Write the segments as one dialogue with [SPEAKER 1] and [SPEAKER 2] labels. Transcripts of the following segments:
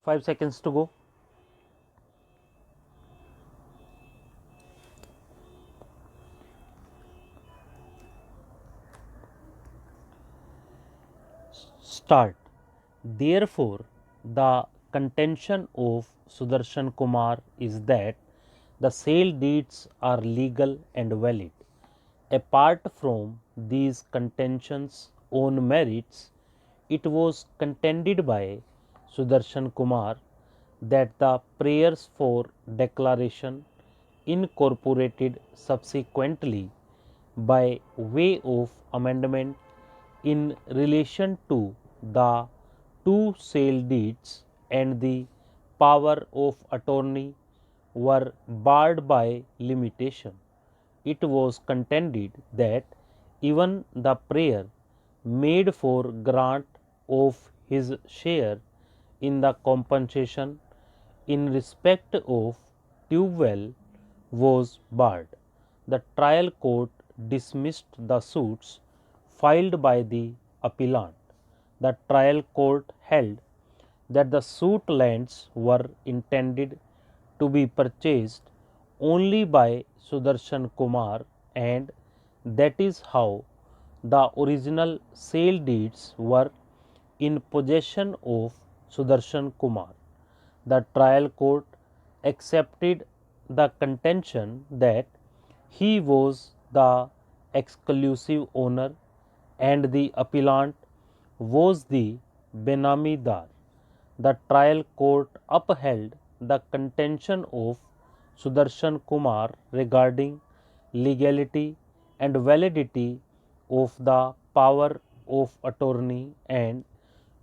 [SPEAKER 1] 5 seconds to go. Start. Therefore, the contention of Sudarshan Kumar is that the sale deeds are legal and valid. Apart from these contentions on merits, it was contended by Sudarshan Kumar that the prayers for declaration incorporated subsequently by way of amendment in relation to the two sale deeds and the power of attorney were barred by limitation. It was contended that even the prayer made for grant of his share in the compensation in respect of tube well was barred. The trial court dismissed the suits filed by the appellant. The trial court held that the suit lands were intended to be purchased only by Sudarshan Kumar, and that is how the original sale deeds were in possession of Sudarshan Kumar. The trial court accepted the contention that he was the exclusive owner and the appellant was the benamidar. The trial court upheld the contention of Sudarshan Kumar regarding legality and validity of the power of attorney and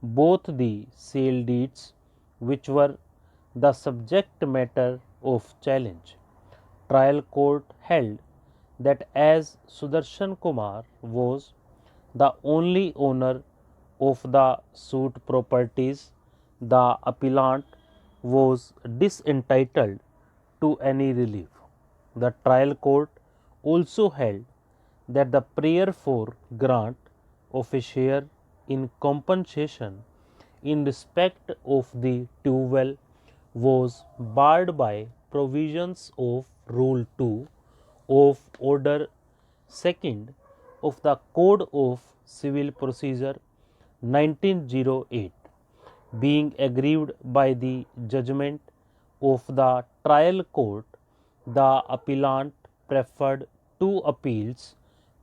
[SPEAKER 1] both the sale deeds, which were the subject matter of challenge. Trial court held that as Sudarshan Kumar was the only owner of the suit properties, the appellant was disentitled to any relief. The trial court also held that the prayer for grant of a share in compensation in respect of the tube well was barred by provisions of Rule 2 of Order 2nd of the Code of Civil Procedure 1908. Being aggrieved by the judgment of the trial court, the appellant preferred two appeals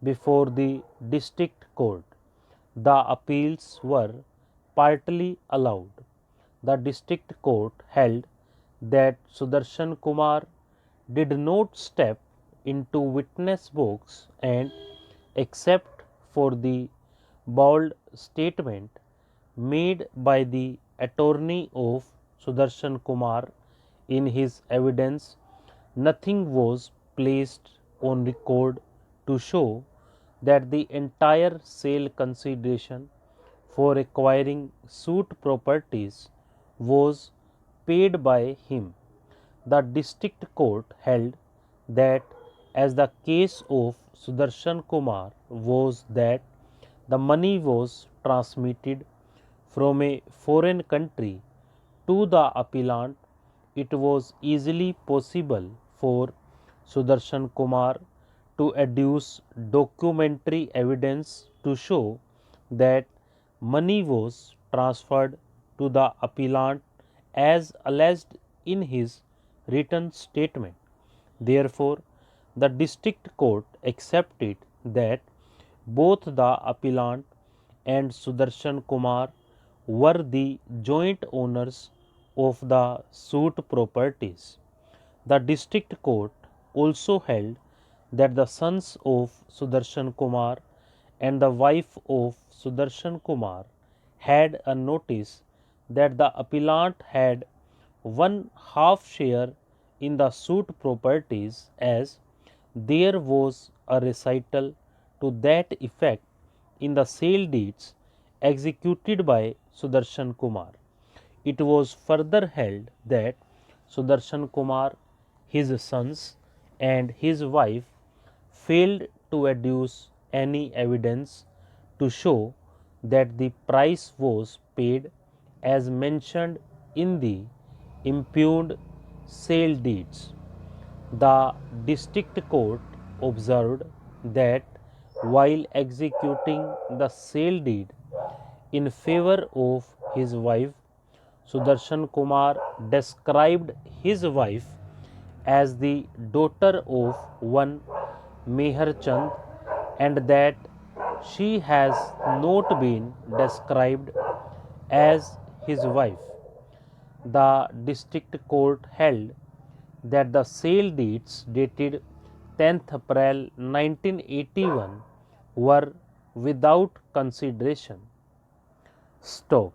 [SPEAKER 1] before the district court. The appeals were partly allowed. The district court held that Sudarshan Kumar did not step into witness box and except for the bold statement made by the attorney of Sudarshan Kumar in his evidence, nothing was placed on record to show that the entire sale consideration for acquiring suit properties was paid by him. The district court held that as the case of Sudarshan Kumar was that the money was transmitted from a foreign country to the appellant, it was easily possible for Sudarshan Kumar to adduce documentary evidence to show that money was transferred to the appellant as alleged in his written statement. Therefore, the district court accepted that both the appellant and Sudarshan Kumar were the joint owners of the suit properties. The district court also held that the sons of Sudarshan Kumar and the wife of Sudarshan Kumar had a notice that the appellant had one half share in the suit properties, as there was a recital to that effect in the sale deeds executed by Sudarshan Kumar. It was further held that Sudarshan Kumar, his sons, and his wife failed to adduce any evidence to show that the price was paid as mentioned in the impugned sale deeds. The district court observed that while executing the sale deed in favor of his wife, Sudarshan Kumar described his wife as the daughter of one Meher Chand and that she has not been described as his wife. The district court held that the sale deeds dated 10th April 1981 were without consideration. Stop.